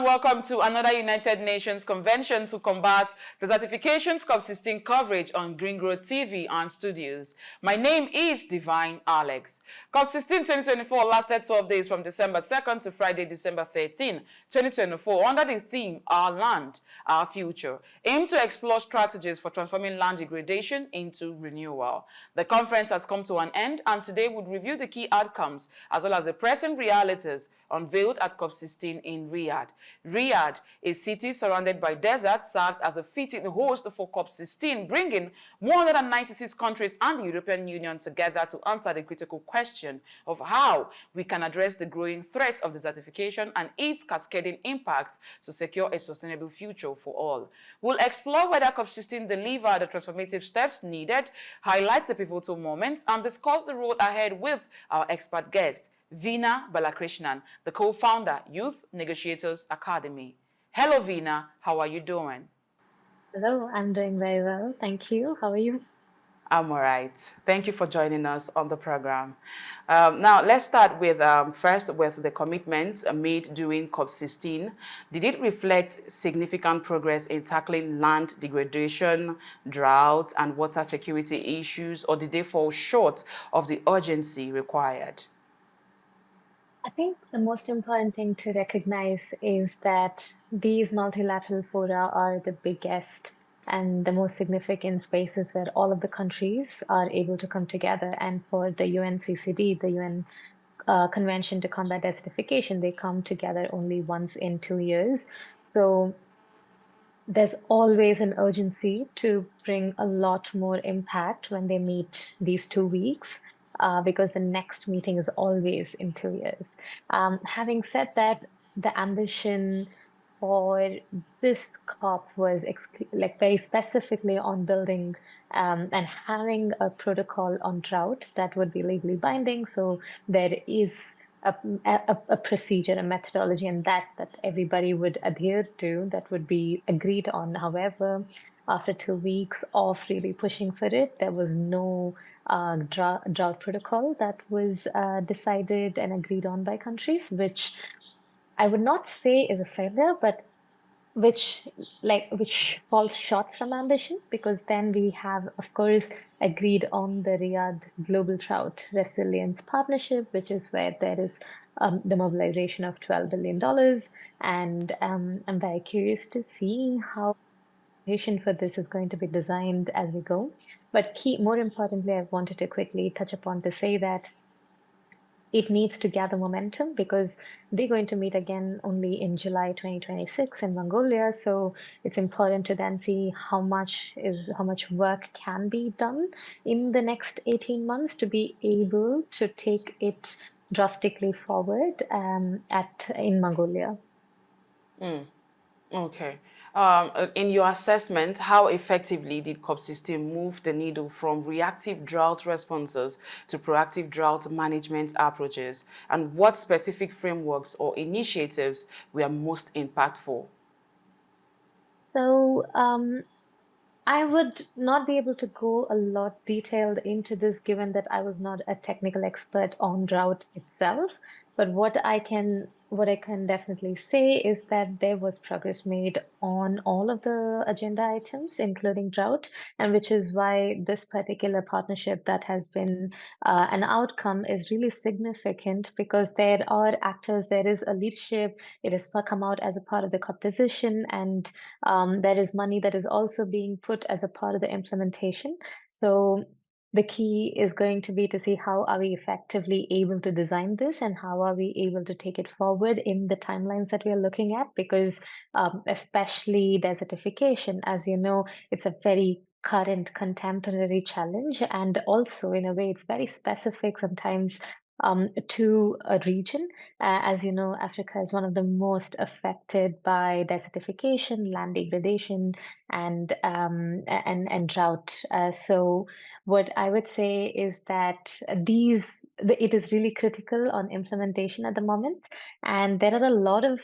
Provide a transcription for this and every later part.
and welcome to another United Nations Convention to combat desertification's COP16 coverage on Green Growth TV and studios. My name is Divine Alex. COP16 2024 lasted 12 days from December 2nd to Friday, December 13, 2024, under the theme Our Land, Our Future, aimed to explore strategies for transforming land degradation into renewal. The conference has come to an end, and today we'll review the key outcomes as well as the present realities unveiled at COP16 in Riyadh. Riyadh, a city surrounded by deserts, served as a fitting host for COP16, bringing 196 countries and the European Union together to answer the critical question of how we can address the growing threat of desertification and its cascading impacts to secure a sustainable future for all. We'll explore whether COP16 delivered the transformative steps needed, highlight the pivotal moments, and discuss the road ahead with our expert guest, Veena Balakrishnan, the co-founder, Youth Negotiators Academy. Hello, Veena. How are you doing? Hello, I'm doing very well. Thank you. How are you? I'm all right. Thank you for joining us on the program. Now, let's start with first with the commitments made during COP16. Did it reflect significant progress in tackling land degradation, drought, and water security issues, or did they fall short of the urgency required? I think the most important thing to recognize is that these multilateral fora are the biggest and the most significant spaces where all of the countries are able to come together. And for the UNCCD, the UN Convention to Combat Desertification, they come together only once in 2 years. So there's always an urgency to bring a lot more impact when they meet these 2 weeks. Because the next meeting is always in 2 years. Having said that, the ambition for this COP was very specifically on building and having a protocol on drought that would be legally binding. So there is a procedure, a methodology, and that everybody would adhere to, that would be agreed on. However, after 2 weeks of really pushing for it, there was no drought protocol that was decided and agreed on by countries, which I would not say is a failure, but which falls short from ambition, because then we have, of course, agreed on the Riyadh Global Drought Resilience Partnership, which is where there is the mobilization of $12 billion. And I'm very curious to see how for this is going to be designed as we go. But more importantly, I wanted to quickly touch upon to say that it needs to gather momentum, because they're going to meet again only in July 2026 in Mongolia. So it's important to then see how much work can be done in the next 18 months to be able to take it drastically forward in Mongolia. Okay. In your assessment, how effectively did COP16 move the needle from reactive drought responses to proactive drought management approaches? And what specific frameworks or initiatives were most impactful? So I would not be able to go a lot detailed into this, given that I was not a technical expert on drought itself. But what I can definitely say is that there was progress made on all of the agenda items, including drought, and which is why this particular partnership that has been an outcome is really significant, because there are actors, there is a leadership, it has come out as a part of the COP decision, and there is money that is also being put as a part of the implementation. So the key is going to be to see how are we effectively able to design this, and how are we able to take it forward in the timelines that we are looking at, because especially desertification, as you know, it's a very current contemporary challenge, and also in a way it's very specific sometimes to a region. As you know, Africa is one of the most affected by desertification, land degradation, and drought. So what I would say is that it is really critical on implementation at the moment. And there are a lot of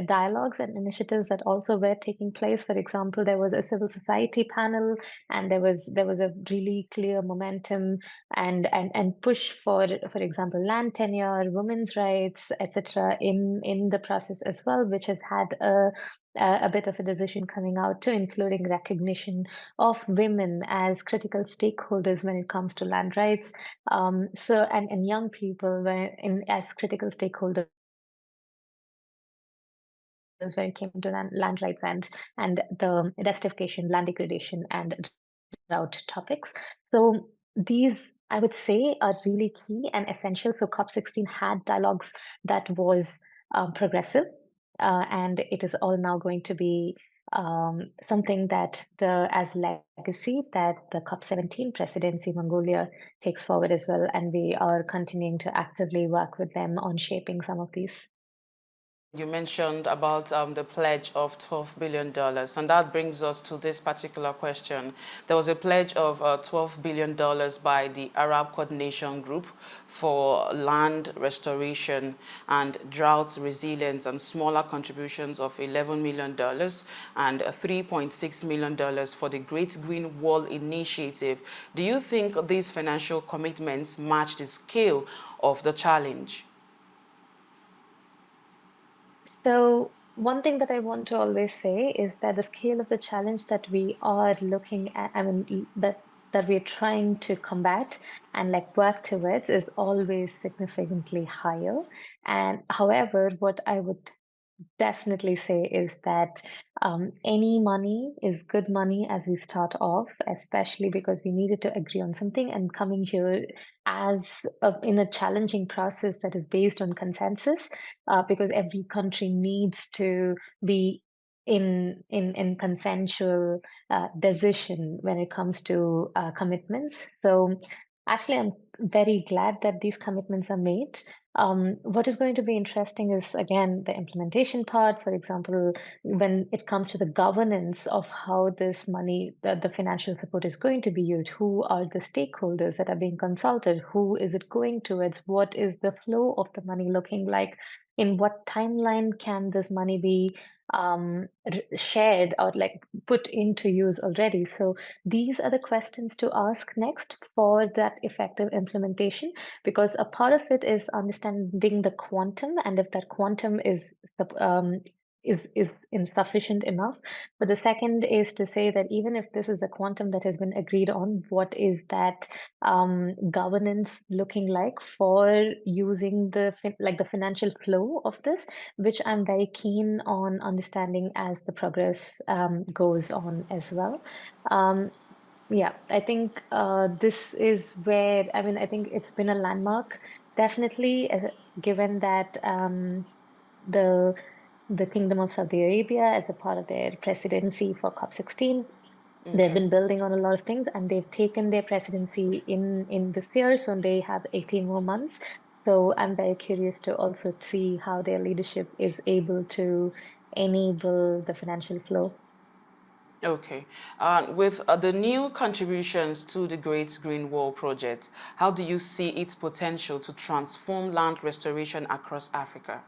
dialogues and initiatives that also were taking place. For example, there was a civil society panel, and there was a really clear momentum and push for example, land tenure, women's rights, etc. in the process as well, which has had a bit of a decision coming out too, including recognition of women as critical stakeholders when it comes to land rights. And young people were in as critical stakeholders when it came to land rights and the desertification, land degradation, and drought topics. So these, I would say, are really key and essential. So COP16 had dialogues that was progressive, and it is all now going to be something that as legacy that the COP17 presidency Mongolia takes forward as well, and we are continuing to actively work with them on shaping some of these. You mentioned about the pledge of $12 billion, and that brings us to this particular question. There was a pledge of $12 billion by the Arab Coordination Group for land restoration and drought resilience, and smaller contributions of $11 million and $3.6 million for the Great Green Wall Initiative. Do you think these financial commitments match the scale of the challenge? So one thing that I want to always say is that the scale of the challenge that we are looking at, I mean, that we're trying to combat and like work towards is always significantly higher. And however, what I would definitely say is that any money is good money as we start off, especially because we needed to agree on something, and coming here in a challenging process that is based on consensus, because every country needs to be in consensual decision when it comes to commitments. So actually, I'm very glad that these commitments are made. What is going to be interesting is, again, the implementation part. For example, when it comes to the governance of how this money, the financial support is going to be used, who are the stakeholders that are being consulted, who is it going towards, what is the flow of the money looking like, in what timeline can this money be shared or like put into use already. So these are the questions to ask next for that effective implementation, because a part of it is understanding the quantum, and if that quantum is insufficient enough. But the second is to say that even if this is the quantum that has been agreed on, what is that governance looking like for using the financial flow of this, which I'm very keen on understanding as the progress goes on as well. Yeah, I think this is where, I mean, I think it's been a landmark, definitely, given that the Kingdom of Saudi Arabia, as a part of their presidency for COP16, they've been building on a lot of things, and they've taken their presidency in this year, so they have 18 more months. So I'm very curious to also see how their leadership is able to enable the financial flow. Okay. With the new contributions to the Great Green Wall project, how do you see its potential to transform land restoration across Africa?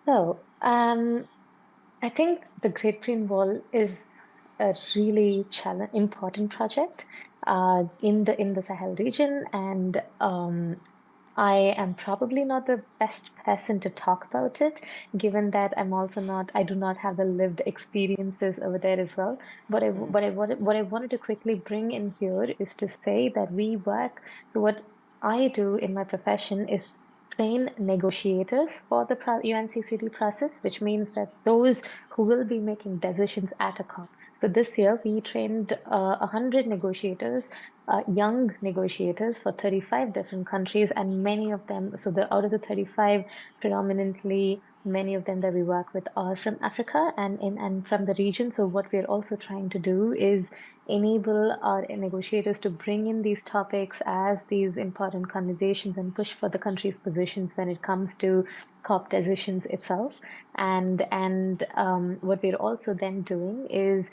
So, I think the Great Green Wall is a really important project in the Sahel region, and I am probably not the best person to talk about it, given that I do not have the lived experiences over there as well. What I wanted to quickly bring in here is to say that so what I do in my profession is train negotiators for the UNCCD process, which means that those who will be making decisions at a COP. So this year we trained 100 negotiators, young negotiators for 35 different countries, and many of them, out of the 35, predominantly many of them that we work with are from Africa and from the region. So what we're also trying to do is enable our negotiators to bring in these topics as these important conversations and push for the country's positions when it comes to COP decisions itself. And what we're also then doing is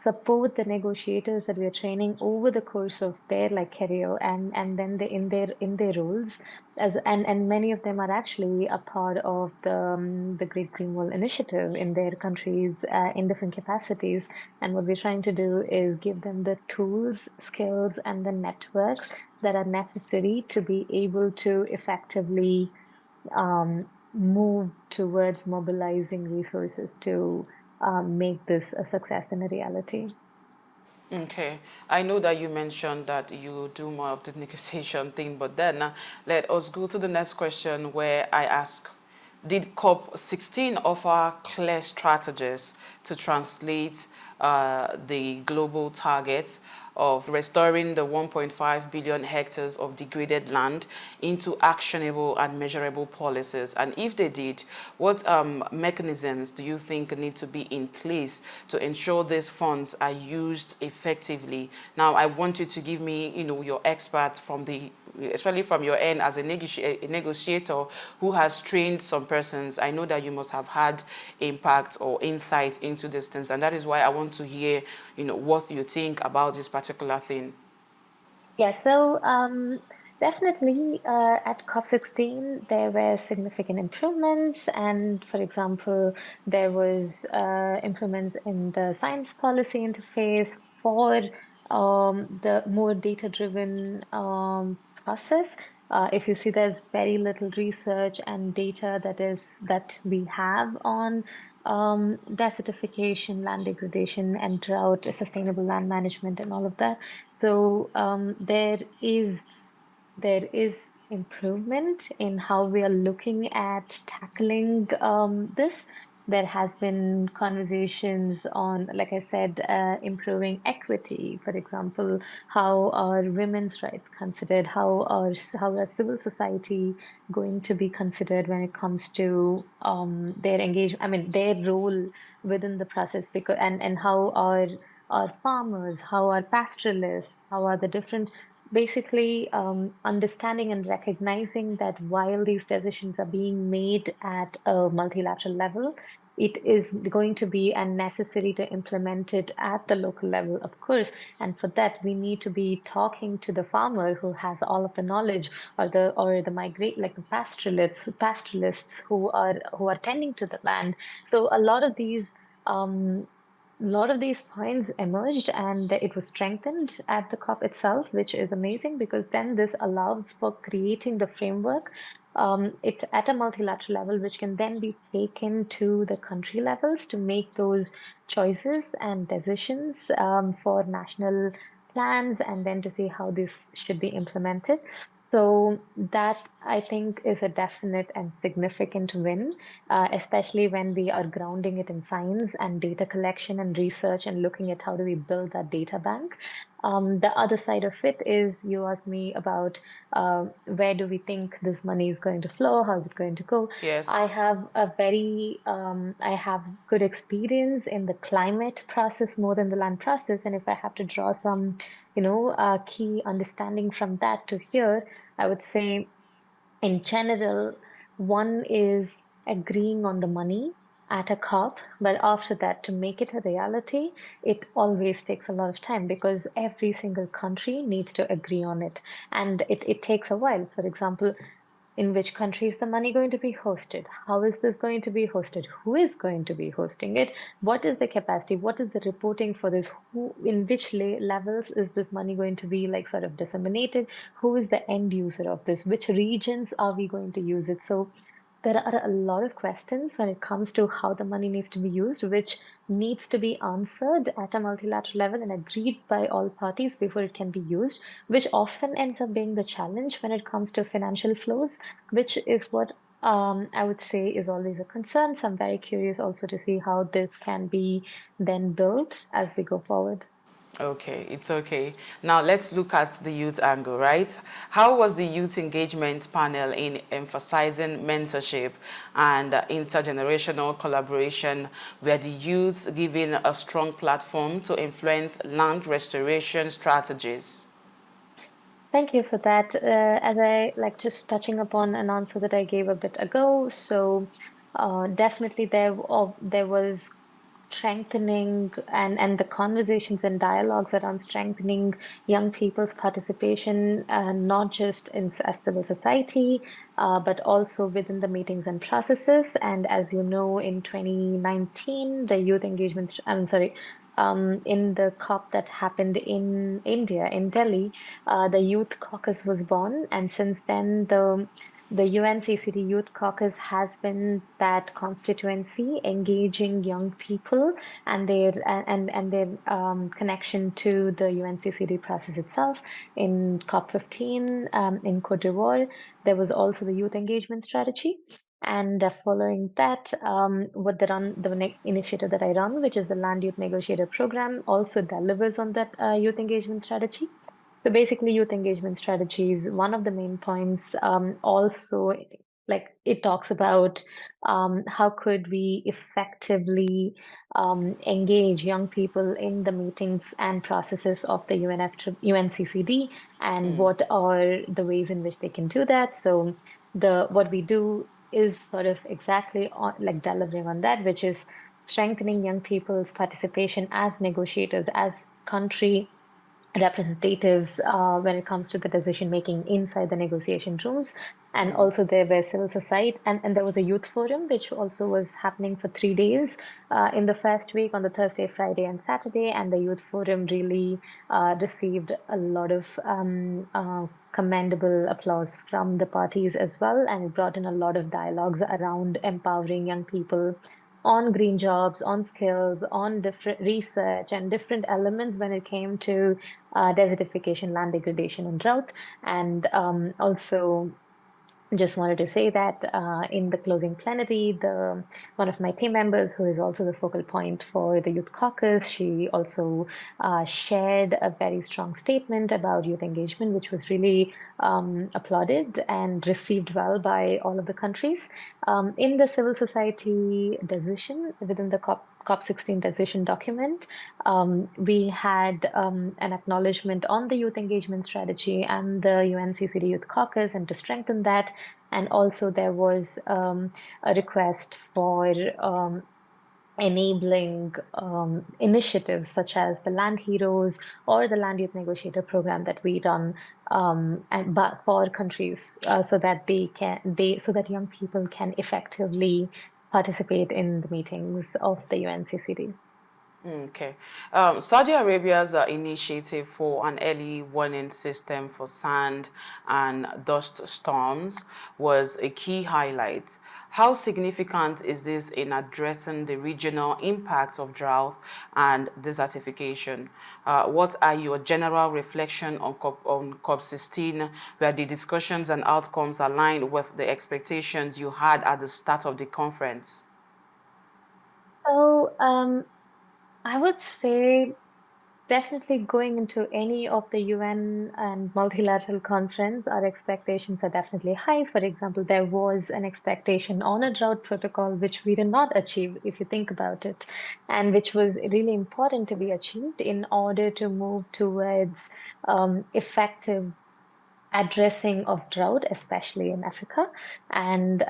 support the negotiators that we are training over the course of their like career, and then they in their roles as and many of them are actually a part of the Great Green Wall Initiative in their countries in different capacities. And what we're trying to do is give them the tools, skills, and the networks that are necessary to be able to effectively move towards mobilizing resources to make this a success and a reality. Okay, I know that you mentioned that you do more of the negotiation thing, but then let us go to the next question where I ask, did COP16 offer clear strategies to translate the global targets of restoring the 1.5 billion hectares of degraded land into actionable and measurable policies? And if they did, what mechanisms do you think need to be in place to ensure these funds are used effectively? Now, I want you to give me, your expert from especially from your end as a negotiator who has trained some persons. I know that you must have had impact or insight into these things, and that is why I want to hear, what you think about this particular thing. Yeah, so definitely at COP16, there were significant improvements. And for example, there was improvements in the science policy interface for the more data-driven process. If you see, there's very little research and data that we have on desertification, land degradation, and drought, sustainable land management, and all of that. So there is improvement in how we are looking at tackling this. There has been conversations on, like I said, improving equity. For example, how are women's rights considered? How are civil society going to be considered when it comes to their engagement? I mean, their role within the process. Because and how are farmers? How are pastoralists? How are the different basically understanding and recognizing that while these decisions are being made at a multilateral level, it is going to be necessary to implement it at the local level, of course. And for that, we need to be talking to the farmer who has all of the knowledge, or the migrate like the pastoralists who are tending to the land. So a lot of these points emerged, and it was strengthened at the COP itself, which is amazing because then this allows for creating the framework it at a multilateral level, which can then be taken to the country levels to make those choices and decisions for national plans, and then to see how this should be implemented. So that I think is a definite and significant win, especially when we are grounding it in science and data collection and research and looking at how do we build that data bank. The other side of it is you asked me about where do we think this money is going to flow, how is it going to go? I Yes. have I have good experience in the climate process more than the land process, and if I have to draw some, key understanding from that to here, I would say in general, one is agreeing on the money at a COP, but after that, to make it a reality, it always takes a lot of time because every single country needs to agree on it. And it takes a while. For example, in which country is the money going to be hosted? How is this going to be hosted? Who is going to be hosting it? What is the capacity? What is the reporting for this? Who, in which levels is this money going to be like sort of disseminated? Who is the end user of this? Which regions are we going to use it? So there are a lot of questions when it comes to how the money needs to be used, which needs to be answered at a multilateral level and agreed by all parties before it can be used, which often ends up being the challenge when it comes to financial flows, which is what I would say is always a concern. So I'm very curious also to see how this can be then built as we go forward. Okay, it's okay. Now let's look at the youth angle, right? How was the youth engagement panel in emphasizing mentorship and intergenerational collaboration? Were the youth given a strong platform to influence land restoration strategies? Thank you for that. As I like just touching upon an answer that I gave a bit ago, so definitely there was strengthening and the conversations and dialogues around strengthening young people's participation, not just in at civil society, but also within the meetings and processes. And as you know, in 2019, the youth engagement, I'm sorry, in the COP that happened in India, in Delhi, the Youth Caucus was born, and since then, the UNCCD Youth Caucus has been that constituency engaging young people and their connection to the UNCCD process itself. In COP15 in Cote d'Ivoire, there was also the youth engagement strategy. And following that, what the initiative that I run, which is the Land Youth Negotiator Program, also delivers on that youth engagement strategy. So basically, youth engagement strategies, one of the main points, also like it talks about how could we effectively engage young people in the meetings and processes of the UNCCD, and what are the ways in which they can do that. So what we do is sort of exactly on, like delivering on that, which is strengthening young people's participation as negotiators, as country representatives when it comes to the decision making inside the negotiation rooms. And also there were civil society and there was a youth forum which also was happening for 3 days in the first week on the Thursday, Friday, and Saturday. And the youth forum really received a lot of commendable applause from the parties as well, and it brought in a lot of dialogues around empowering young people on green jobs, on skills, on different research and different elements when it came to desertification, land degradation, and drought. And also, just wanted to say that in the closing plenary, one of my team members, who is also the focal point for the Youth Caucus, she also shared a very strong statement about youth engagement, which was really applauded and received well by all of the countries. In the civil society decision within the COP16 decision document, we had an acknowledgement on the youth engagement strategy and the UNCCD Youth Caucus, and to strengthen that. And also, there was a request for enabling initiatives such as the Land Heroes or the Land Youth Negotiator program that we run, and but for countries, so that so that young people can effectively participate in the meetings of the UNCCD. Okay. Saudi Arabia's initiative for an early warning system for sand and dust storms was a key highlight. How significant is this in addressing the regional impacts of drought and desertification? What are your general reflection on COP16, where the discussions and outcomes aligned with the expectations you had at the start of the conference? So, I would say definitely going into any of the UN and multilateral conference, our expectations are definitely high. For example, there was an expectation on a drought protocol, which we did not achieve, if you think about it, and which was really important to be achieved in order to move towards effective addressing of drought, especially in Africa. And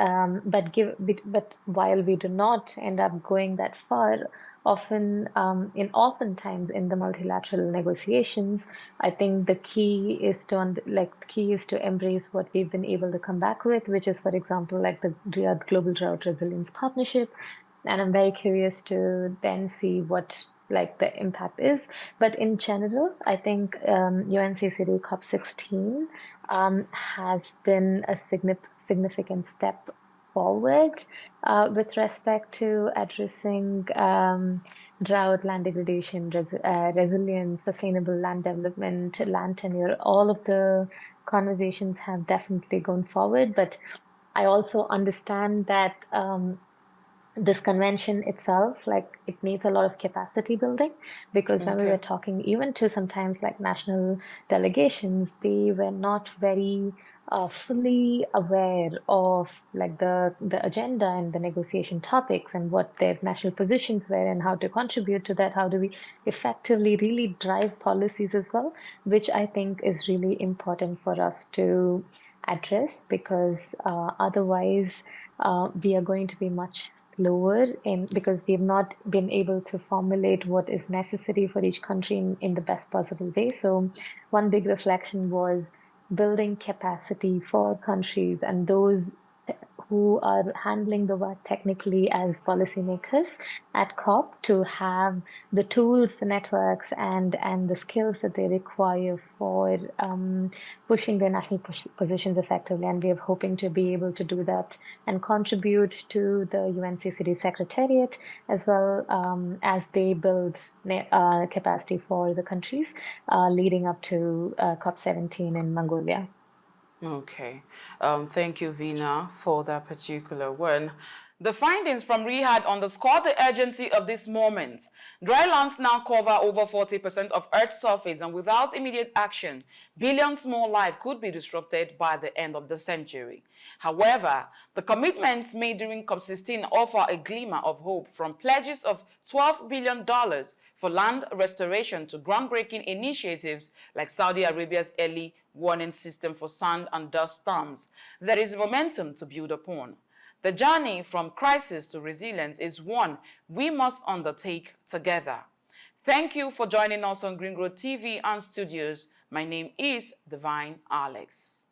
but while we do not end up going that far, oftentimes in the multilateral negotiations, I think the key is to embrace what we've been able to come back with, which is, for example, like the Riyadh Global Drought Resilience Partnership. And I'm very curious to then see what like the impact is. But in general, I think UNCCD COP16 has been a significant step forward with respect to addressing drought, land degradation, resilience, sustainable land development, land tenure. All of the conversations have definitely gone forward, but I also understand that this convention itself, like it needs a lot of capacity building, because when we were Okay. talking even to sometimes like national delegations, they were not very fully aware of like the agenda and the negotiation topics and what their national positions were and how to contribute to that. How do we effectively really drive policies as well, which I think is really important for us to address, because otherwise we are going to be much slower because we have not been able to formulate what is necessary for each country in the best possible way. So one big reflection was building capacity for countries and those who are handling the work technically as policymakers at COP to have the tools, the networks, and the skills that they require for pushing their national positions effectively. And we are hoping to be able to do that and contribute to the UNCCD Secretariat as well as they build capacity for the countries leading up to COP17 in Mongolia. Okay. Thank you, Veena, for that particular one. The findings from Riyadh underscore the urgency of this moment. Dry lands now cover over 40% of Earth's surface, and without immediate action, billions more lives could be disrupted by the end of the century. However, the commitments made during COP16 offer a glimmer of hope, from pledges of $12 billion for land restoration to groundbreaking initiatives like Saudi Arabia's early warning system for sand and dust storms. There is momentum to build upon. The journey from crisis to resilience is one we must undertake together. Thank you for joining us on Green Road TV and Studios. My name is Divine Alex.